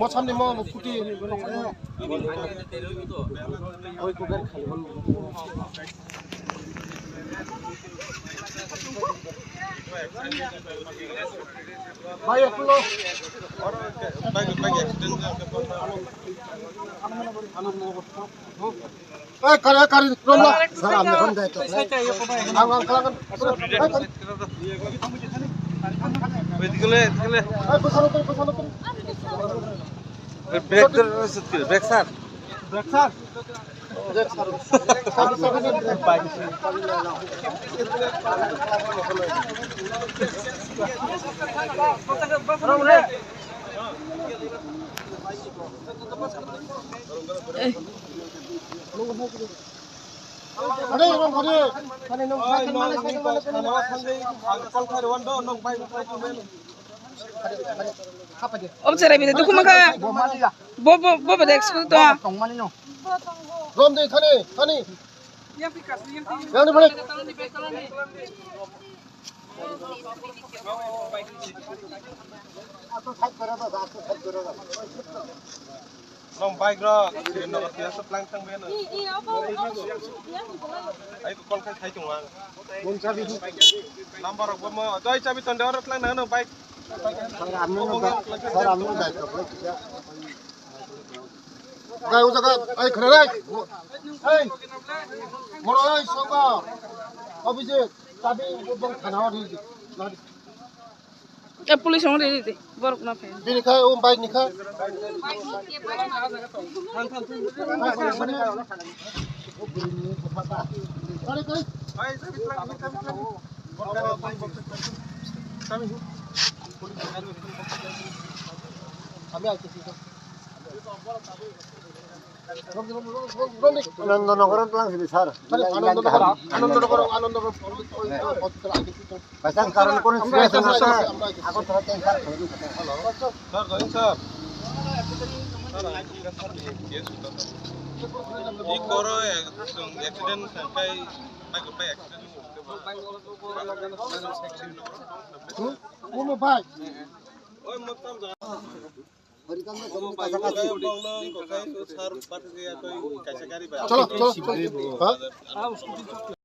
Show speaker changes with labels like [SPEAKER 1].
[SPEAKER 1] 뭐 참니 뭐 푸티 거기 고개를 갈고 भाई अपन लोग और बैग एक्सीडेंट ए कर रोला सर हमने कौन जाए तो हम कलांगन बेटिकले ए पछानो break break sir
[SPEAKER 2] Observe bine, tu cum că Bobo de execută.
[SPEAKER 1] Rom de thani. Yani bhai. Long bike ro, no tia sa plan thang ben. Ai ko kon khai chung wang. Bon chabi number of mo doi chabi ton dor plan na no bike. Sir amno bike ko. Gai ujaga ai khare rai. Ei. Moro ai soga. Abhijit chabi bong thana ri.
[SPEAKER 2] Police orang ini baru kena pen.
[SPEAKER 1] Bini khai om bike ni khai.
[SPEAKER 3] Anandnagar লাংছি sir
[SPEAKER 1] Anandnagar
[SPEAKER 3] পয়সা কারণ কোন serious না এখন তো tension
[SPEAKER 1] sir Gobinda sir ই করো accident সংখ্যায় বাইক অ্যাক্সিডেন্ট কোন ভাই ওই মতম চলো